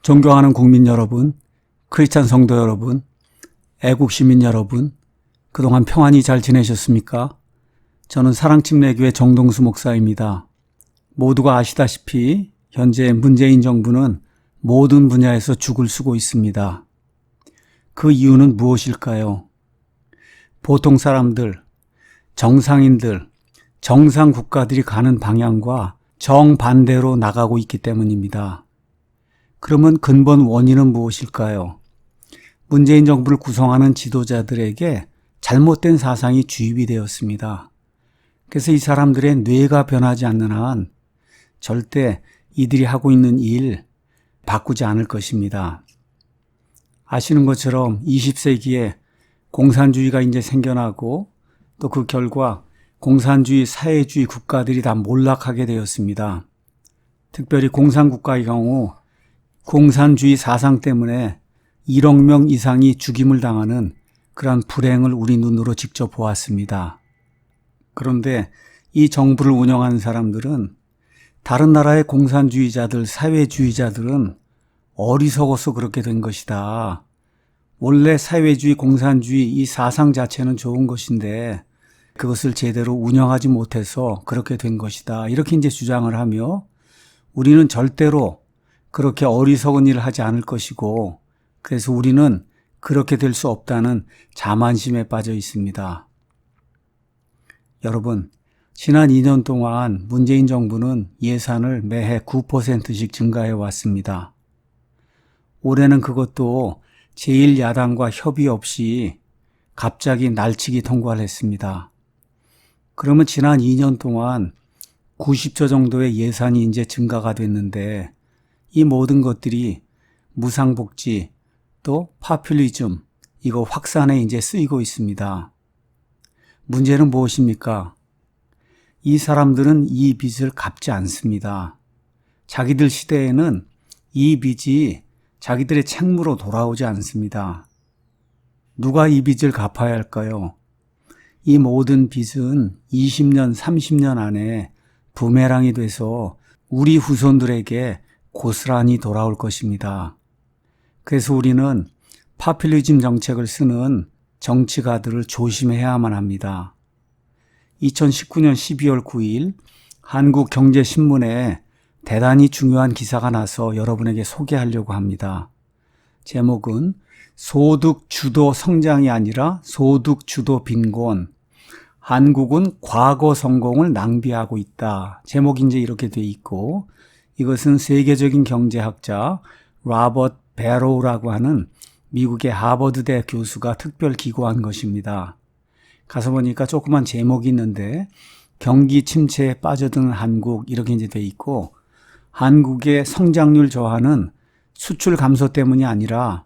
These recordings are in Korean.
존경하는 국민 여러분, 크리스찬 성도 여러분, 애국 시민 여러분, 그동안 평안히 잘 지내셨습니까? 저는 사랑침례교회 정동수 목사입니다. 모두가 아시다시피 현재 문재인 정부는 모든 분야에서 죽을 쓰고 있습니다. 그 이유는 무엇일까요? 보통 사람들, 정상인들, 정상 국가들이 가는 방향과 정반대로 나가고 있기 때문입니다. 그러면 근본 원인은 무엇일까요? 문재인 정부를 구성하는 지도자들에게 잘못된 사상이 주입이 되었습니다. 그래서 이 사람들의 뇌가 변하지 않는 한 절대 이들이 하고 있는 일 바꾸지 않을 것입니다. 아시는 것처럼 20세기에 공산주의가 이제 생겨나고 또 그 결과 공산주의, 사회주의 국가들이 다 몰락하게 되었습니다. 특별히 공산국가의 경우 공산주의 사상 때문에 1억 명 이상이 죽임을 당하는 그러한 불행을 우리 눈으로 직접 보았습니다. 그런데 이 정부를 운영하는 사람들은 다른 나라의 공산주의자들, 사회주의자들은 어리석어서 그렇게 된 것이다. 원래 사회주의, 공산주의 이 사상 자체는 좋은 것인데 그것을 제대로 운영하지 못해서 그렇게 된 것이다. 이렇게 이제 주장을 하며 우리는 절대로 그렇게 어리석은 일을 하지 않을 것이고 그래서 우리는 그렇게 될 수 없다는 자만심에 빠져 있습니다. 여러분, 지난 2년 동안 문재인 정부는 예산을 매해 9%씩 증가해 왔습니다. 올해는 그것도 제1야당과 협의 없이 갑자기 날치기 통과를 했습니다. 그러면 지난 2년 동안 90조 정도의 예산이 이제 증가가 됐는데 이 모든 것들이 무상복지 또 파퓰리즘 이거 확산에 이제 쓰이고 있습니다. 문제는 무엇입니까? 이 사람들은 이 빚을 갚지 않습니다. 자기들 시대에는 이 빚이 자기들의 책무로 돌아오지 않습니다. 누가 이 빚을 갚아야 할까요? 이 모든 빚은 20년, 30년 안에 부메랑이 돼서 우리 후손들에게 고스란히 돌아올 것입니다. 그래서 우리는 파퓰리즘 정책을 쓰는 정치가들을 조심해야만 합니다. 2019년 12월 9일 한국경제신문에 대단히 중요한 기사가 나서 여러분에게 소개하려고 합니다. 제목은 소득 주도 성장이 아니라 소득 주도 빈곤. 한국은 과거 성공을 낭비하고 있다. 제목이 이제 이렇게 돼 있고 이것은 세계적인 경제학자 로버트 베로우라고 하는 미국의 하버드대 교수가 특별 기고한 것입니다. 가서 보니까 조그만 제목이 있는데 경기 침체에 빠져드는 한국 이렇게 이제 돼 있고 한국의 성장률 저하는 수출 감소 때문이 아니라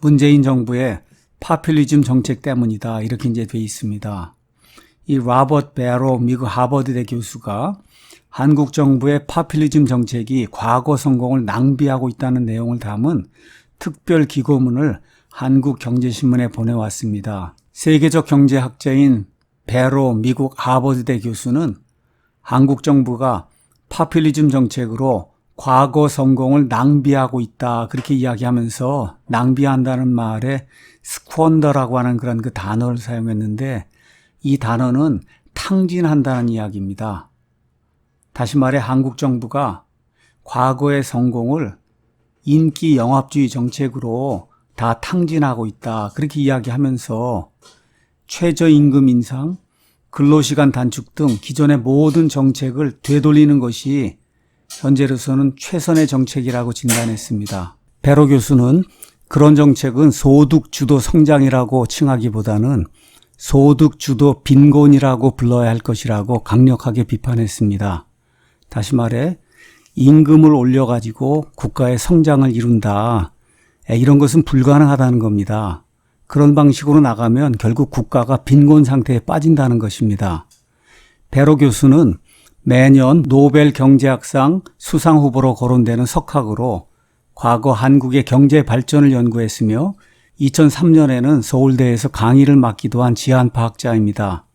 문재인 정부의 파퓰리즘 정책 때문이다. 이렇게 이제 돼 있습니다. 이 로버트 베로 미국 하버드대 교수가 한국 정부의 파퓰리즘 정책이 과거 성공을 낭비하고 있다는 내용을 담은 특별 기고문을 한국경제신문에 보내왔습니다. 세계적 경제학자인 베로 미국 하버드대 교수는 한국 정부가 파퓰리즘 정책으로 과거 성공을 낭비하고 있다. 그렇게 이야기하면서 낭비한다는 말에 스쿼더라고 하는 그런 그 단어를 사용했는데 이 단어는 탕진한다는 이야기입니다. 다시 말해 한국 정부가 과거의 성공을 인기 영합주의 정책으로 다 탕진하고 있다. 그렇게 이야기하면서 최저임금 인상, 근로시간 단축 등 기존의 모든 정책을 되돌리는 것이 현재로서는 최선의 정책이라고 진단했습니다. 베로 교수는 그런 정책은 소득 주도 성장이라고 칭하기보다는 소득 주도 빈곤이라고 불러야 할 것이라고 강력하게 비판했습니다. 다시 말해 임금을 올려가지고 국가의 성장을 이룬다. 이런 것은 불가능하다는 겁니다. 그런 방식으로 나가면 결국 국가가 빈곤 상태에 빠진다는 것입니다. 베로 교수는 매년 노벨 경제학상 수상 후보로 거론되는 석학으로 과거 한국의 경제 발전을 연구했으며 2003년에는 서울대에서 강의를 맡기도 한 지한파학자입니다.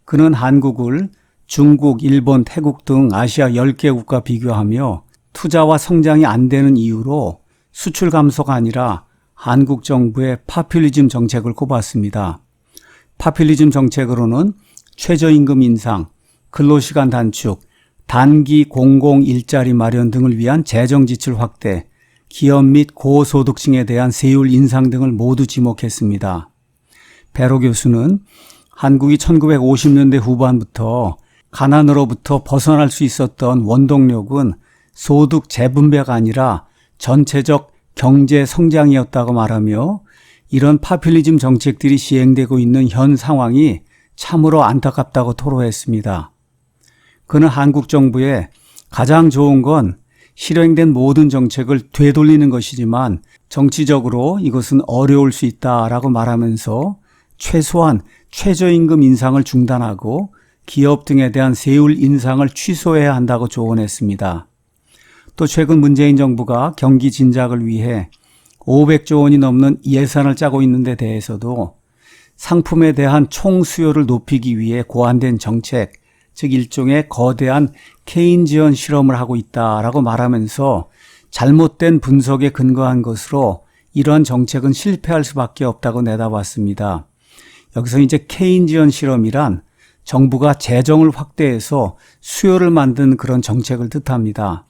그는 한국을 중국, 일본, 태국 등 아시아 10개 국가 비교하며 투자와 성장이 안 되는 이유로 수출 감소가 아니라 한국 정부의 파퓰리즘 정책을 꼽았습니다. 파퓰리즘 정책으로는 최저임금 인상, 근로시간 단축, 단기 공공 일자리 마련 등을 위한 재정 지출 확대, 기업 및 고소득층에 대한 세율 인상 등을 모두 지목했습니다. 배로 교수는 한국이 1950년대 후반부터 가난으로부터 벗어날 수 있었던 원동력은 소득 재분배가 아니라 전체적 경제 성장이었다고 말하며 이런 파퓰리즘 정책들이 시행되고 있는 현 상황이 참으로 안타깝다고 토로했습니다. 그는 한국 정부의 가장 좋은 건 실행된 모든 정책을 되돌리는 것이지만 정치적으로 이것은 어려울 수 있다라고 말하면서 최소한 최저임금 인상을 중단하고 기업 등에 대한 세율 인상을 취소해야 한다고 조언했습니다. 또 최근 문재인 정부가 경기 진작을 위해 500조 원이 넘는 예산을 짜고 있는 데 대해서도 상품에 대한 총 수요를 높이기 위해 고안된 정책, 즉 일종의 거대한 케인지언 실험을 하고 있다라고 말하면서 잘못된 분석에 근거한 것으로 이러한 정책은 실패할 수밖에 없다고 내다봤습니다. 여기서 이제 케인지언 실험이란 정부가 재정을 확대해서 수요를 만든 그런 정책을 뜻합니다.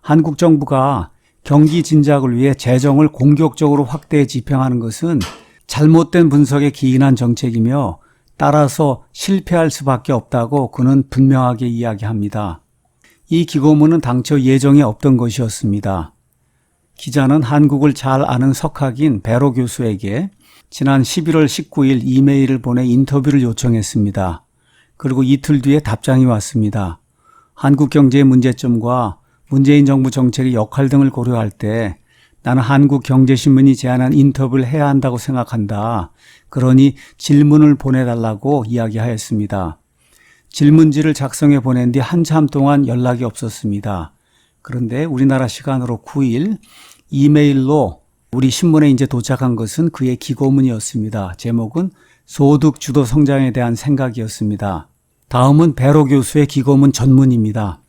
한국 정부가 경기 진작을 위해 재정을 공격적으로 확대해 집행하는 것은 잘못된 분석에 기인한 정책이며 따라서 실패할 수밖에 없다고 그는 분명하게 이야기합니다. 이 기고문은 당초 예정에 없던 것이었습니다. 기자는 한국을 잘 아는 석학인 배로 교수에게 지난 11월 19일 이메일을 보내 인터뷰를 요청했습니다. 그리고 이틀 뒤에 답장이 왔습니다. 한국 경제의 문제점과 문재인 정부 정책의 역할 등을 고려할 때 나는 한국경제신문이 제안한 인터뷰를 해야 한다고 생각한다. 그러니 질문을 보내달라고 이야기하였습니다. 질문지를 작성해 보낸 뒤 한참 동안 연락이 없었습니다. 그런데 우리나라 시간으로 9일 이메일로 우리 신문에 이제 도착한 것은 그의 기고문이었습니다. 제목은 소득 주도 성장에 대한 생각이었습니다. 다음은 배로 교수의 기고문 전문입니다.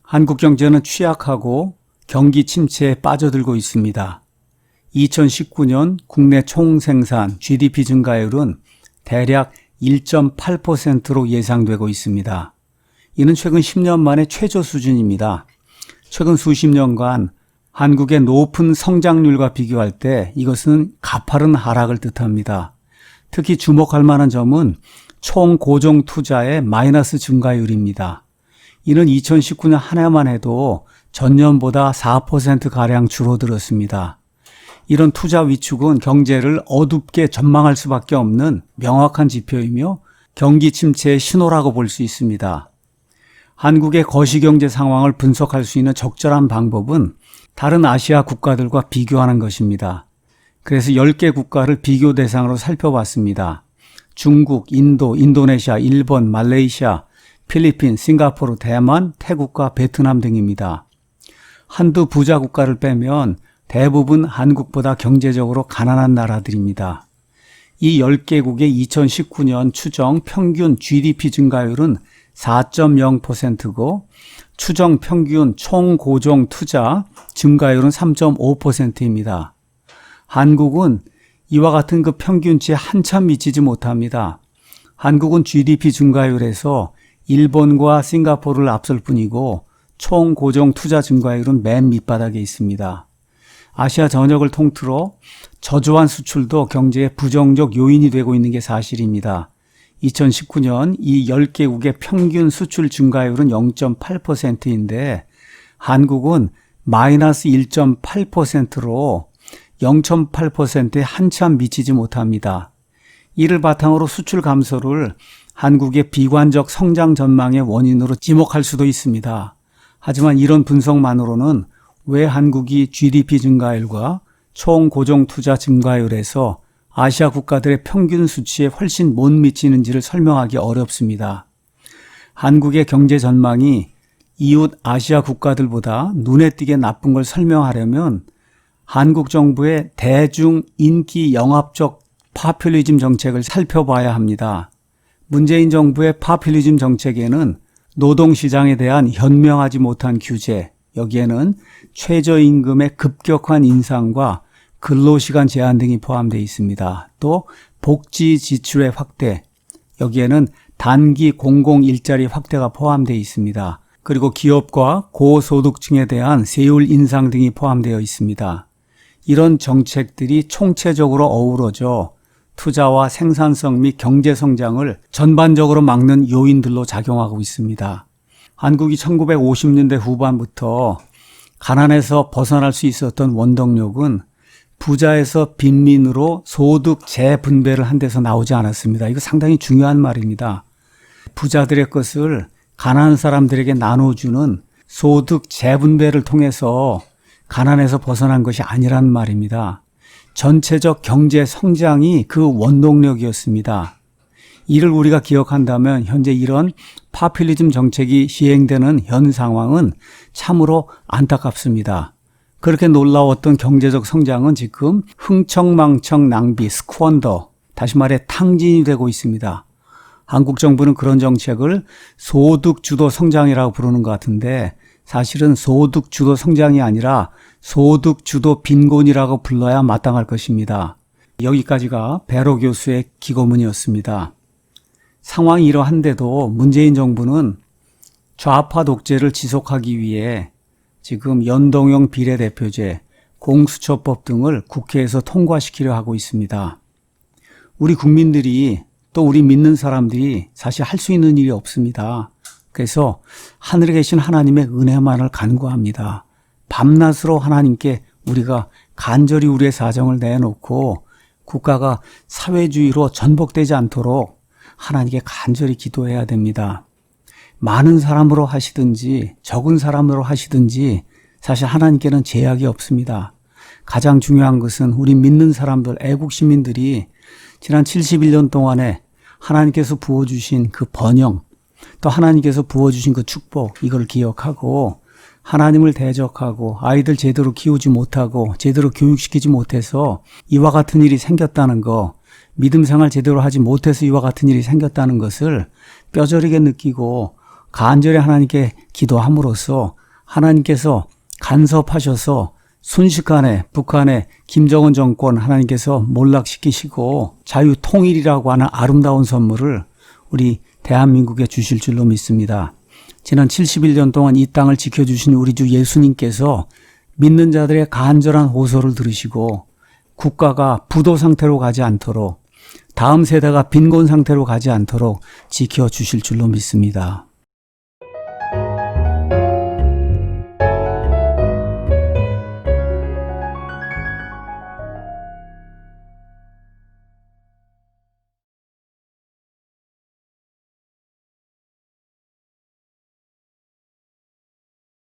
한국 경제는 취약하고 경기 침체에 빠져들고 있습니다. 2019년 국내 총생산 GDP 증가율은 대략 1.8%로 예상되고 있습니다. 이는 최근 10년 만에 최저 수준입니다. 최근 수십 년간 한국의 높은 성장률과 비교할 때 이것은 가파른 하락을 뜻합니다. 특히 주목할 만한 점은 총 고정 투자의 마이너스 증가율입니다. 이는 2019년 한 해만 해도 전년보다 4%가량 줄어들었습니다. 이런 투자 위축은 경제를 어둡게 전망할 수밖에 없는 명확한 지표이며 경기 침체의 신호라고 볼 수 있습니다. 한국의 거시경제 상황을 분석할 수 있는 적절한 방법은 다른 아시아 국가들과 비교하는 것입니다. 그래서 10개 국가를 비교 대상으로 살펴봤습니다. 중국, 인도, 인도네시아, 일본, 말레이시아, 필리핀, 싱가포르, 대만, 태국과 베트남 등입니다. 한두 부자 국가를 빼면 대부분 한국보다 경제적으로 가난한 나라들입니다. 이 10개국의 2019년 추정 평균 GDP 증가율은 4.0%고 추정 평균 총고정 투자 증가율은 3.5%입니다. 한국은 이와 같은 그 평균치에 한참 미치지 못합니다. 한국은 GDP 증가율에서 일본과 싱가포르를 앞설 뿐이고 총 고정 투자 증가율은 맨 밑바닥에 있습니다. 아시아 전역을 통틀어 저조한 수출도 경제의 부정적 요인이 되고 있는 게 사실입니다. 2019년 이 10개국의 평균 수출 증가율은 0.8%인데 한국은 마이너스 1.8%로 0.8%에 한참 미치지 못합니다. 이를 바탕으로 수출 감소를 한국의 비관적 성장 전망의 원인으로 지목할 수도 있습니다. 하지만 이런 분석만으로는 왜 한국이 GDP 증가율과 총 고정 투자 증가율에서 아시아 국가들의 평균 수치에 훨씬 못 미치는지를 설명하기 어렵습니다. 한국의 경제 전망이 이웃 아시아 국가들보다 눈에 띄게 나쁜 걸 설명하려면 한국 정부의 대중 인기 영합적 파퓰리즘 정책을 살펴봐야 합니다. 문재인 정부의 파퓰리즘 정책에는 노동시장에 대한 현명하지 못한 규제, 여기에는 최저임금의 급격한 인상과 근로시간 제한 등이 포함되어 있습니다. 또 복지 지출의 확대, 여기에는 단기 공공 일자리 확대가 포함되어 있습니다. 그리고 기업과 고소득층에 대한 세율 인상 등이 포함되어 있습니다. 이런 정책들이 총체적으로 어우러져 투자와 생산성 및 경제 성장을 전반적으로 막는 요인들로 작용하고 있습니다. 한국이 1950년대 후반부터 가난에서 벗어날 수 있었던 원동력은 부자에서 빈민으로 소득 재분배를 한 데서 나오지 않았습니다. 이거 상당히 중요한 말입니다. 부자들의 것을 가난한 사람들에게 나눠주는 소득 재분배를 통해서 가난에서 벗어난 것이 아니란 말입니다. 전체적 경제 성장이 그 원동력이었습니다. 이를 우리가 기억한다면 현재 이런 파퓰리즘 정책이 시행되는 현 상황은 참으로 안타깝습니다. 그렇게 놀라웠던 경제적 성장은 지금 흥청망청 낭비, 스쿼언더, 다시 말해 탕진이 되고 있습니다. 한국 정부는 그런 정책을 소득주도 성장이라고 부르는 것 같은데 사실은 소득주도 성장이 아니라 소득주도 빈곤이라고 불러야 마땅할 것입니다. 여기까지가 배로 교수의 기고문이었습니다. 상황이 이러한데도 문재인 정부는 좌파 독재를 지속하기 위해 지금 연동형 비례대표제, 공수처법 등을 국회에서 통과시키려 하고 있습니다. 우리 국민들이 또 우리 믿는 사람들이 사실 할 수 있는 일이 없습니다. 그래서 하늘에 계신 하나님의 은혜만을 간구합니다. 밤낮으로 하나님께 우리가 간절히 우리의 사정을 내놓고 국가가 사회주의로 전복되지 않도록 하나님께 간절히 기도해야 됩니다. 많은 사람으로 하시든지 적은 사람으로 하시든지 사실 하나님께는 제약이 없습니다. 가장 중요한 것은 우리 믿는 사람들, 애국 시민들이 지난 71년 동안에 하나님께서 부어주신 그 번영, 또 하나님께서 부어주신 그 축복, 이걸 기억하고 하나님을 대적하고 아이들 제대로 키우지 못하고 제대로 교육시키지 못해서 이와 같은 일이 생겼다는 거, 믿음 생활 제대로 하지 못해서 이와 같은 일이 생겼다는 것을 뼈저리게 느끼고 간절히 하나님께 기도함으로써 하나님께서 간섭하셔서 순식간에 북한의 김정은 정권 하나님께서 몰락시키시고 자유통일이라고 하는 아름다운 선물을 우리 대한민국에 주실 줄로 믿습니다. 지난 71년 동안 이 땅을 지켜주신 우리 주 예수님께서 믿는 자들의 간절한 호소를 들으시고 국가가 부도 상태로 가지 않도록 다음 세대가 빈곤 상태로 가지 않도록 지켜주실 줄로 믿습니다.